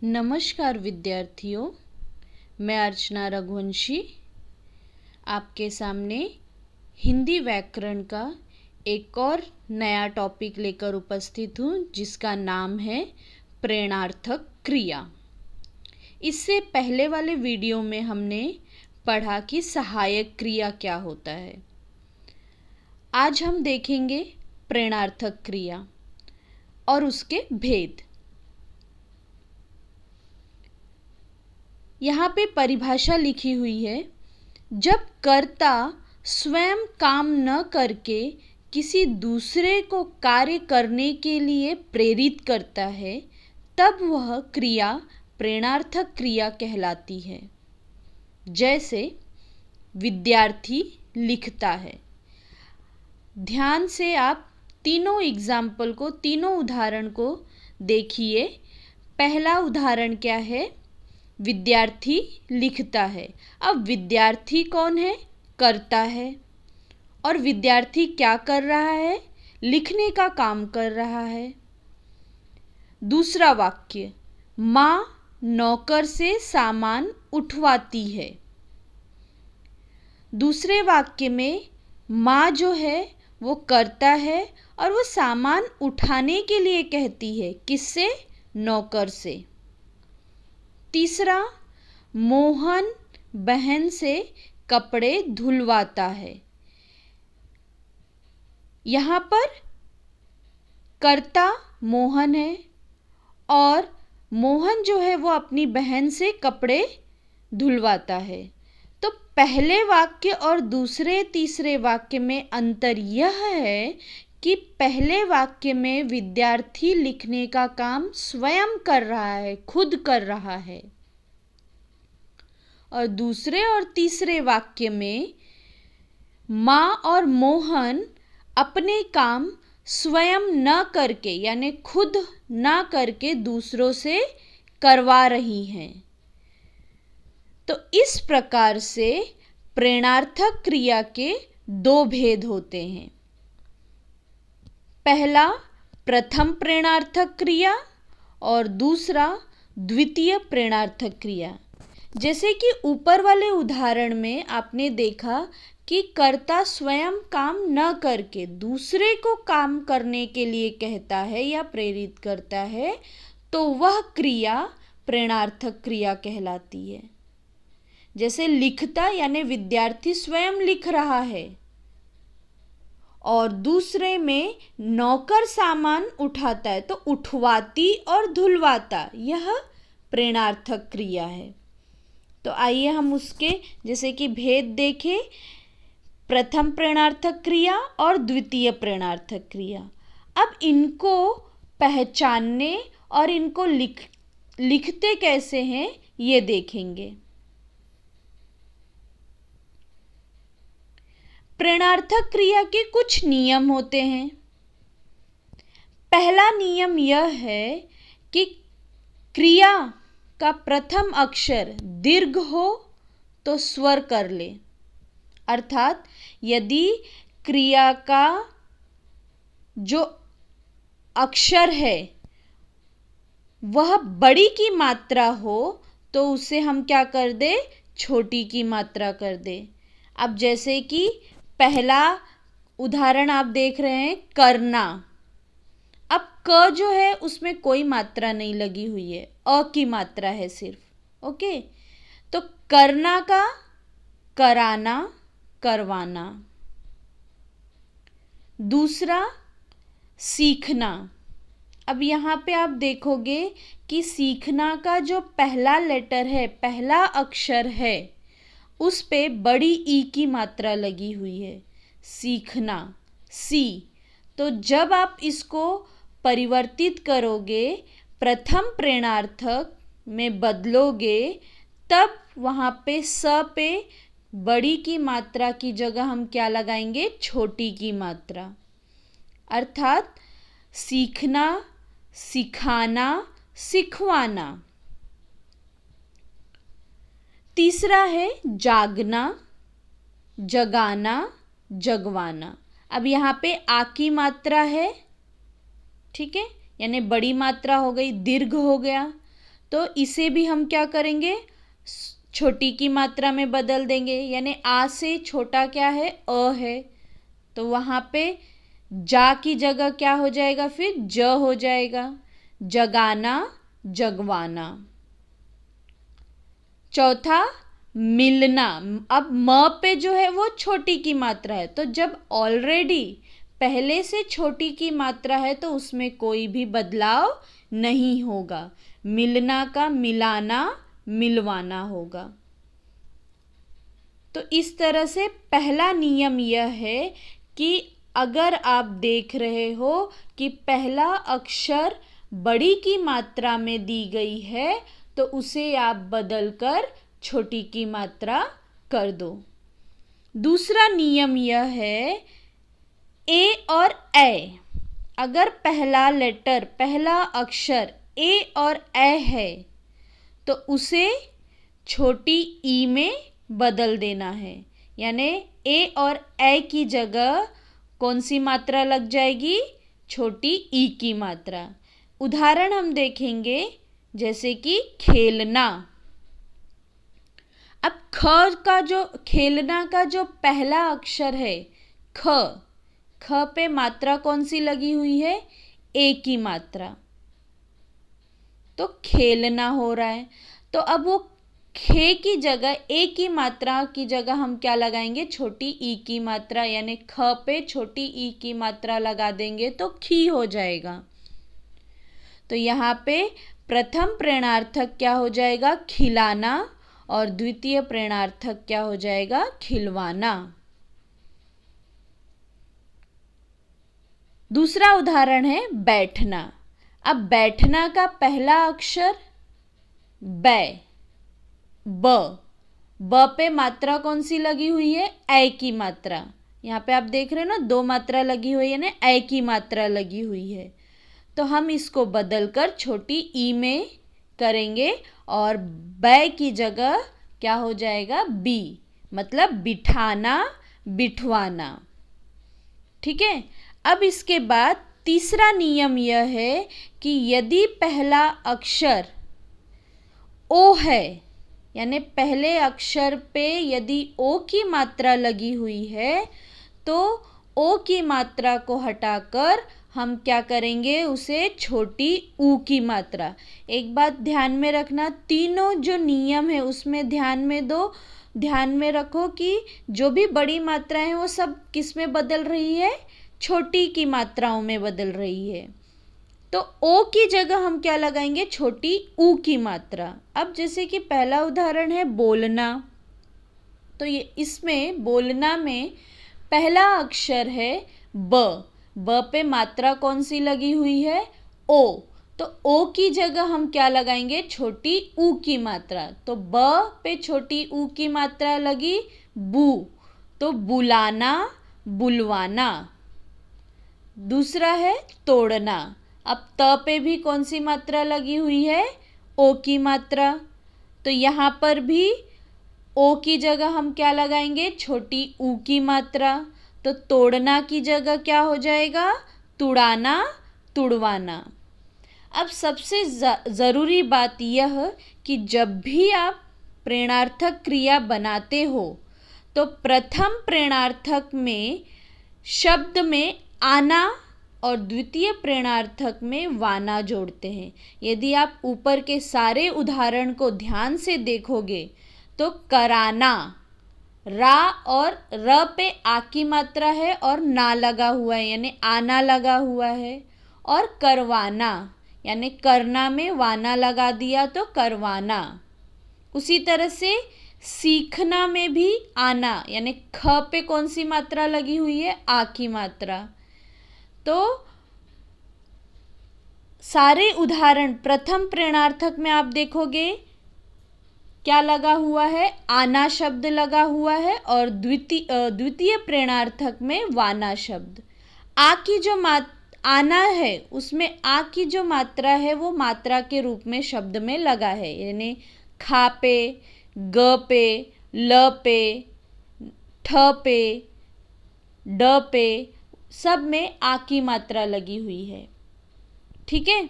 नमस्कार विद्यार्थियों, मैं अर्चना रघुवंशी आपके सामने हिंदी व्याकरण का एक और नया टॉपिक लेकर उपस्थित हूँ, जिसका नाम है प्रेरणार्थक क्रिया। इससे पहले वाले वीडियो में हमने पढ़ा कि सहायक क्रिया क्या होता है। आज हम देखेंगे प्रेरणार्थक क्रिया और उसके भेद। यहाँ पे परिभाषा लिखी हुई है, जब कर्ता स्वयं काम न करके किसी दूसरे को कार्य करने के लिए प्रेरित करता है, तब वह क्रिया प्रेरणार्थक क्रिया कहलाती है। जैसे विद्यार्थी लिखता है। ध्यान से आप तीनों उदाहरण को देखिए। पहला उदाहरण क्या है? विद्यार्थी लिखता है। अब विद्यार्थी कौन है? कर्ता है। और विद्यार्थी क्या कर रहा है? लिखने का काम कर रहा है। दूसरा वाक्य, माँ नौकर से सामान उठवाती है। दूसरे वाक्य में माँ जो है वो कर्ता है और वो सामान उठाने के लिए कहती है। किससे? नौकर से। तीसरा, मोहन बहन से कपड़े धुलवाता है। यहाँ पर कर्ता मोहन है और मोहन जो है वो अपनी बहन से कपड़े धुलवाता है। तो पहले वाक्य और दूसरे तीसरे वाक्य में अंतर यह है कि पहले वाक्य में विद्यार्थी लिखने का काम स्वयं कर रहा है, खुद कर रहा है, और दूसरे और तीसरे वाक्य में माँ और मोहन अपने काम स्वयं न करके, यानी खुद न करके दूसरों से करवा रही हैं। तो इस प्रकार से प्रेरणार्थक क्रिया के दो भेद होते हैं। पहला प्रथम प्रेरणार्थक क्रिया और दूसरा द्वितीय प्रेरणार्थक क्रिया। जैसे कि ऊपर वाले उदाहरण में आपने देखा कि कर्ता स्वयं काम न करके दूसरे को काम करने के लिए कहता है या प्रेरित करता है, तो वह क्रिया प्रेरणार्थक क्रिया कहलाती है। जैसे लिखता यानी विद्यार्थी स्वयं लिख रहा है, और दूसरे में नौकर सामान उठाता है, तो उठवाती और धुलवाता, यह प्रेरणार्थक क्रिया है। तो आइए हम उसके जैसे कि भेद देखें, प्रथम प्रेरणार्थक क्रिया और द्वितीय प्रेरणार्थक क्रिया। अब इनको पहचानने और इनको लिखते कैसे हैं ये देखेंगे। प्रेरणार्थक क्रिया के कुछ नियम होते हैं। पहला नियम यह है कि क्रिया का प्रथम अक्षर दीर्घ हो तो स्वर कर ले। अर्थात यदि क्रिया का जो अक्षर है वह बड़ी की मात्रा हो तो उसे हम क्या कर दे? छोटी की मात्रा कर दे। अब जैसे कि पहला उदाहरण आप देख रहे हैं, करना। अब क जो है उसमें कोई मात्रा नहीं लगी हुई है, अ की मात्रा है सिर्फ। ओके, तो करना का कराना, करवाना। दूसरा सीखना। अब यहाँ पे आप देखोगे कि सीखना का जो पहला लेटर है, पहला अक्षर है, उस पे बड़ी ई की मात्रा लगी हुई है, सीखना, सी। तो जब आप इसको परिवर्तित करोगे, प्रथम प्रेरणार्थक में बदलोगे, तब वहाँ पे स पे बड़ी की मात्रा की जगह हम क्या लगाएंगे? छोटी की मात्रा। अर्थात सीखना, सिखाना, सिखवाना। तीसरा है जागना, जगाना, जगवाना। अब यहाँ पे आ की मात्रा है, ठीक है, यानी बड़ी मात्रा हो गई, दीर्घ हो गया, तो इसे भी हम क्या करेंगे, छोटी की मात्रा में बदल देंगे। यानी आ से छोटा क्या है, अ है, तो वहाँ पे जा की जगह क्या हो जाएगा, फिर ज हो जाएगा। जगाना, जगवाना। चौथा मिलना। अब म पे जो है वो छोटी की मात्रा है, तो जब ऑलरेडी पहले से छोटी की मात्रा है तो उसमें कोई भी बदलाव नहीं होगा। मिलना का मिलाना, मिलवाना होगा। तो इस तरह से पहला नियम यह है कि अगर आप देख रहे हो कि पहला अक्षर बड़ी की मात्रा में दी गई है तो उसे आप बदलकर छोटी की मात्रा कर दो। दूसरा नियम यह है, ए और ए, अगर पहला लेटर, पहला अक्षर ए और ए है तो उसे छोटी ई में बदल देना है। यानी ए और ए की जगह कौन सी मात्रा लग जाएगी, छोटी ई की मात्रा। उदाहरण हम देखेंगे, जैसे कि खेलना। अब ख का जो, खेलना का जो पहला अक्षर है ख, ख पे मात्रा कौन सी लगी हुई है, ए की मात्रा, तो खेलना हो रहा है। तो अब वो खे की जगह, ए की मात्रा की जगह हम क्या लगाएंगे, छोटी ई की मात्रा। यानी ख पे छोटी ई की मात्रा लगा देंगे तो खी हो जाएगा। तो यहाँ पे प्रथम प्रेरणार्थक क्या हो जाएगा, खिलाना, और द्वितीय प्रेरणार्थक क्या हो जाएगा, खिलवाना। दूसरा उदाहरण है बैठना। अब बैठना का पहला अक्षर बै, ब, ब पे मात्रा कौन सी लगी हुई है, ए की मात्रा। यहाँ पे आप देख रहे हो ना, दो मात्रा लगी हुई है ना, ए की मात्रा लगी हुई है। तो हम इसको बदलकर छोटी ई में करेंगे और बै की जगह क्या हो जाएगा, बी, मतलब बिठाना, बिठवाना। ठीक है। अब इसके बाद तीसरा नियम यह है कि यदि पहला अक्षर ओ है, यानी पहले अक्षर पे यदि ओ की मात्रा लगी हुई है तो ओ की मात्रा को हटाकर हम क्या करेंगे, उसे छोटी ऊ की मात्रा। एक बात ध्यान में रखना, तीनों जो नियम है उसमें ध्यान में दो, ध्यान में रखो कि जो भी बड़ी मात्रा है वो सब किस में बदल रही है, छोटी की मात्राओं में बदल रही है। तो ओ की जगह हम क्या लगाएंगे, छोटी ऊ की मात्रा। अब जैसे कि पहला उदाहरण है बोलना, तो ये इसमें बोलना में पहला अक्षर है ब, ब पे मात्रा कौन सी लगी हुई है, ओ, तो ओ की जगह हम क्या लगाएंगे, छोटी ऊ की मात्रा। तो ब पे छोटी ऊ की मात्रा लगी, बू, तो बुलाना, बुलवाना। दूसरा है तोड़ना। अब त पे भी कौन सी मात्रा लगी हुई है, ओ की मात्रा। तो यहाँ पर भी ओ की जगह हम क्या लगाएंगे, छोटी ऊ की मात्रा। तो तोड़ना की जगह क्या हो जाएगा, तुड़ाना, तुड़वाना। अब सबसे ज़रूरी बात यह कि जब भी आप प्रेरणार्थक क्रिया बनाते हो तो प्रथम प्रेरणार्थक में शब्द में आना और द्वितीय प्रेरणार्थक में वाना जोड़ते हैं। यदि आप ऊपर के सारे उदाहरण को ध्यान से देखोगे तो कराना, रा और र पे आ की मात्रा है और ना लगा हुआ है, यानी आना लगा हुआ है। और करवाना, यानी करना में वाना लगा दिया तो करवाना। उसी तरह से सीखना में भी आना, यानी ख पे कौन सी मात्रा लगी हुई है, आ की मात्रा। तो सारे उदाहरण प्रथम प्रेरणार्थक में आप देखोगे क्या लगा हुआ है, आना शब्द लगा हुआ है, और द्वितीय प्रेरणार्थक में वाना शब्द। आ की जो आना है उसमें आ की जो मात्रा है वो मात्रा के रूप में शब्द में लगा है, यानी खा पे, ग पे, ल पे, ठ पे, ड पे, सब में आ की मात्रा लगी हुई है। ठीक है।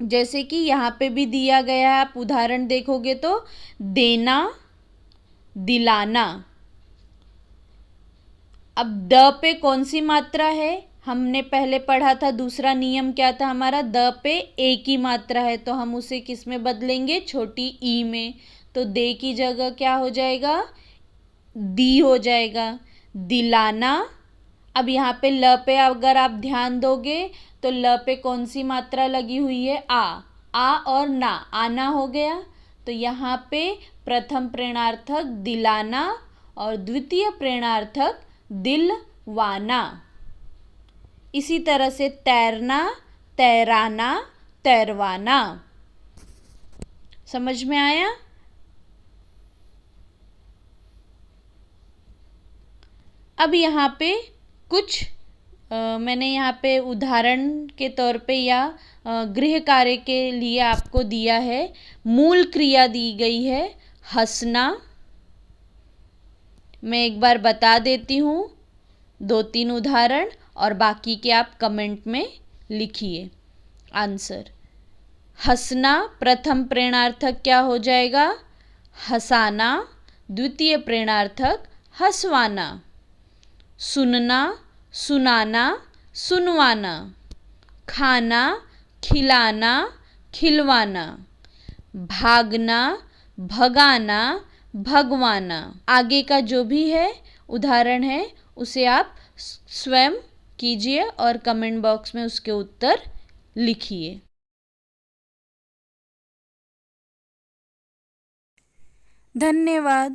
जैसे कि यहाँ पे भी दिया गया है, आप उदाहरण देखोगे तो देना, दिलाना। अब द पे कौन सी मात्रा है? हमने पहले पढ़ा था, दूसरा नियम क्या था हमारा, द पे ए की मात्रा है, तो हम उसे किस में बदलेंगे, छोटी ई में। तो दे की जगह क्या हो जाएगा, दी हो जाएगा। दिलाना। अब यहाँ पे ल पे अगर आप ध्यान दोगे तो ल पे कौन सी मात्रा लगी हुई है, आ और ना, आना हो गया। तो यहाँ पे प्रथम प्रेरणार्थक दिलाना और द्वितीय प्रेरणार्थक दिलवाना। इसी तरह से तैरना, तैराना, तैरवाना। समझ में आया? अब यहाँ पे कुछ मैंने यहाँ पे उदाहरण के तौर पे या गृह कार्य के लिए आपको दिया है। मूल क्रिया दी गई है हंसना। मैं एक बार बता देती हूँ 2-3 उदाहरण, और बाकी के आप कमेंट में लिखिए आंसर। हंसना प्रथम प्रेरणार्थक क्या हो जाएगा, हंसाना। द्वितीय प्रेरणार्थक हंसवाना। सुनना, सुनाना, सुनवाना। खाना, खिलाना, खिलवाना। भागना, भगाना, भगवाना। आगे का जो भी है उदाहरण है उसे आप स्वयं कीजिए और कमेंट बॉक्स में उसके उत्तर लिखिए। धन्यवाद।